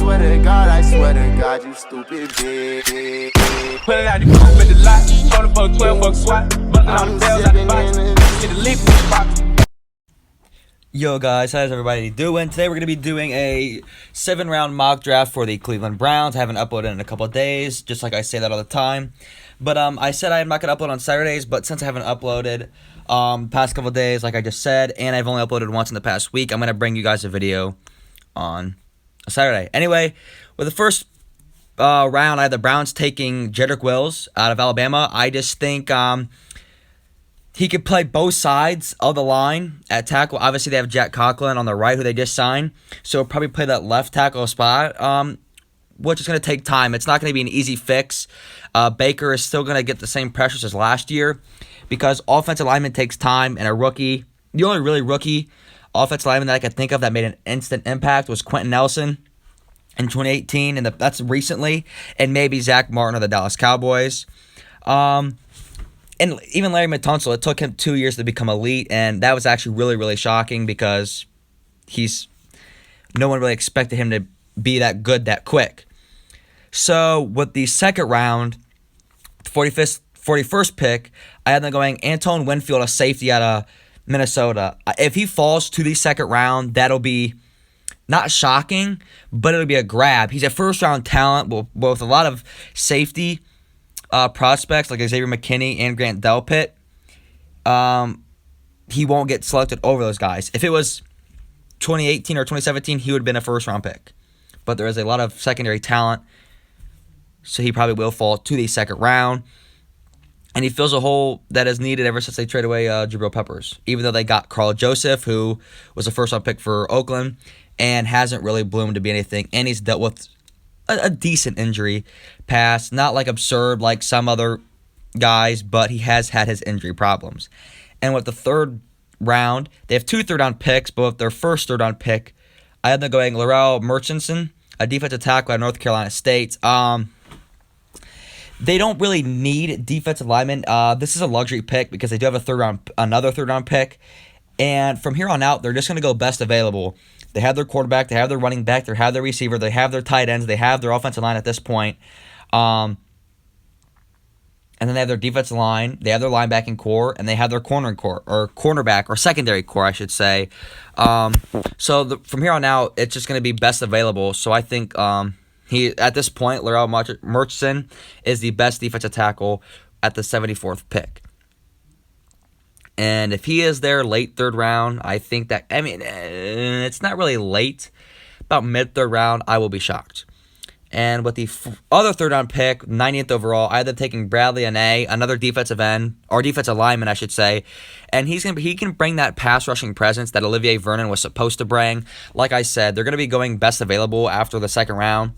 swear to God, you stupid bitch. Put it out the coupe with the lot. Told for a 12 buck swat. Bustin' all the bells out the box. Get the leaf in the box. Yo guys, how's everybody doing? Today we're going to be doing a 7-round mock draft for the Cleveland Browns. I haven't uploaded in a couple of days, just like I say that all the time. But I said I'm not going to upload on Saturdays, but since I haven't uploaded past couple of days, like I just said, and I've only uploaded once in the past week, I'm going to bring you guys a video on a Saturday. Anyway, with the first round, I have the Browns taking Jedrick Wills out of Alabama. I just think he could play both sides of the line at tackle. Obviously, they have Jack Conklin on the right, who they just signed. So he'll probably play that left tackle spot, which is going to take time. It's not going to be an easy fix. Baker is still going to get the same pressures as last year because offensive lineman takes time, and a rookie, the only really rookie offensive lineman that I could think of that made an instant impact was Quentin Nelson in 2018, and that's recently, and maybe Zach Martin of the Dallas Cowboys. And even Larry Tunsil, it took him 2 years to become elite, and that was actually really, really shocking because no one really expected him to be that good that quick. So with the second round, 41st pick, I had them going Antoine Winfield, a safety out of Minnesota. If he falls to the second round, that'll be not shocking, but it'll be a grab. He's a first-round talent with a lot of safety prospects like Xavier McKinney and Grant Delpit. He won't get selected over those guys. If it was 2018 or 2017, he would have been a first-round pick. But there is a lot of secondary talent, so he probably will fall to the second round. And he fills a hole that is needed ever since they traded away Jabril Peppers, even though they got Carl Joseph, who was a first-round pick for Oakland, and hasn't really bloomed to be anything. And he's dealt with a decent injury past, not like absurd like some other guys, but he has had his injury problems. And with the third round, they have two third-round picks, but with their first third-round pick, I had them going Larrell Murchison, a defensive tackle at North Carolina State. They don't really need defensive linemen. This is a luxury pick because they do have another third-round pick. And from here on out, they're just going to go best available. They have their quarterback, they have their running back, they have their receiver, they have their tight ends, they have their offensive line at this point. And then they have their defensive line, they have their linebacking core, and they have their cornerback, or secondary core, I should say. From here on out, it's just going to be best available. So I think at this point, Larrell Murchison is the best defensive tackle at the 74th pick. And if he is there late third round, I think that, it's not really late. About mid-third round, I will be shocked. And with the other third-round pick, 90th overall, I had them taking Bradley Anae, another defensive end, or defensive lineman, I should say. And he can bring that pass-rushing presence that Olivier Vernon was supposed to bring. Like I said, they're going to be going best available after the second round.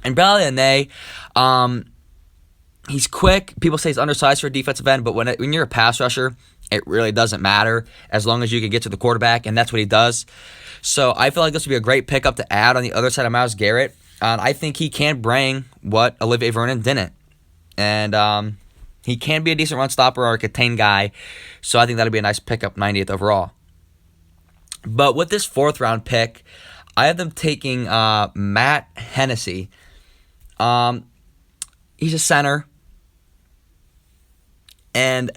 And Bradley Anae, he's quick. People say he's undersized for a defensive end, but when you're a pass rusher, it really doesn't matter as long as you can get to the quarterback, and that's what he does. So I feel like this would be a great pickup to add on the other side of Myles Garrett. And I think he can bring what Olivier Vernon didn't. And he can be a decent run stopper or a contain guy. So I think that'll be a nice pickup, 90th overall. But with this fourth round pick, I have them taking Matt Hennessy. He's a center. And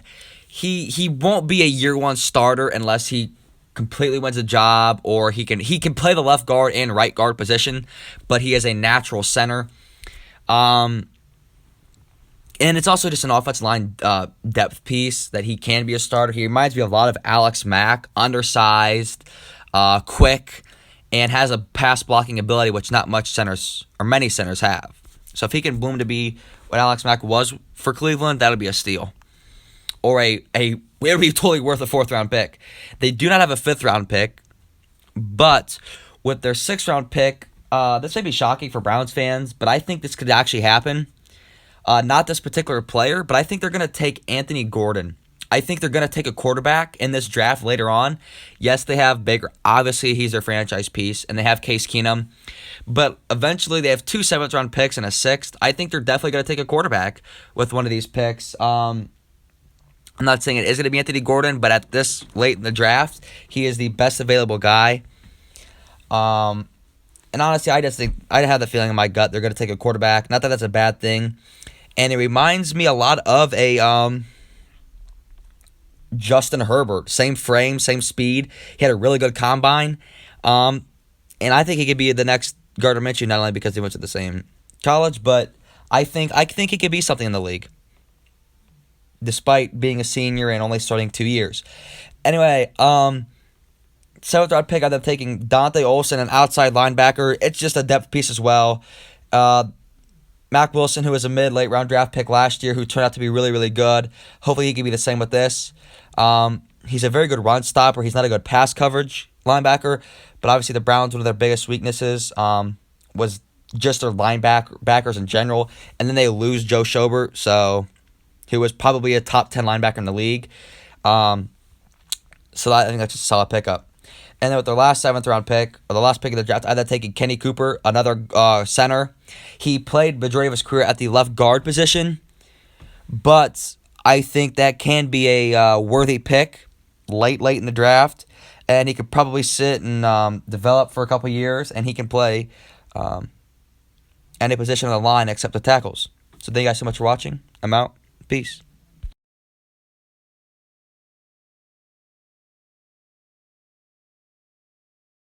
he won't be a year one starter unless he completely wins a job, or he can play the left guard and right guard position, but he is a natural center. And it's also just an offensive line depth piece that he can be a starter. He reminds me a lot of Alex Mack, undersized, quick, and has a pass blocking ability which not much centers or many centers have. So if he can bloom to be what Alex Mack was for Cleveland, that'll be a steal. Or it would be totally worth a fourth-round pick. They do not have a fifth-round pick, but with their sixth-round pick, this may be shocking for Browns fans, but I think this could actually happen. Not this particular player, but I think they're going to take Anthony Gordon. I think they're going to take a quarterback in this draft later on. Yes, they have Baker. Obviously, he's their franchise piece, and they have Case Keenum. But eventually, they have two seventh-round picks and a sixth. I think they're definitely going to take a quarterback with one of these picks. I'm not saying it is going to be Anthony Gordon, but at this late in the draft, he is the best available guy. And honestly, I just think I have the feeling in my gut they're going to take a quarterback. Not that that's a bad thing. And it reminds me a lot of a Justin Herbert. Same frame, same speed. He had a really good combine. And I think he could be the next Gardner Minshew, not only because they went to the same college, but I think he could be something in the league, despite being a senior and only starting 2 years. Anyway, 7th round pick, I'm taking Dante Olson, an outside linebacker. It's just a depth piece as well. Mac Wilson, who was a late round draft pick last year, who turned out to be really, really good. Hopefully he can be the same with this. He's a very good run stopper. He's not a good pass coverage linebacker, but obviously the Browns, one of their biggest weaknesses was just their linebackers in general. And then they lose Joe Schobert, so who was probably a top 10 linebacker in the league. So I think that's just a solid pickup. And then with their last 7th round pick, or the last pick of the draft, I ended up taking Kenny Cooper, another center. He played majority of his career at the left guard position, but I think that can be a worthy pick late in the draft. And he could probably sit and develop for a couple years, and he can play any position on the line except the tackles. So thank you guys so much for watching. I'm out. Peace.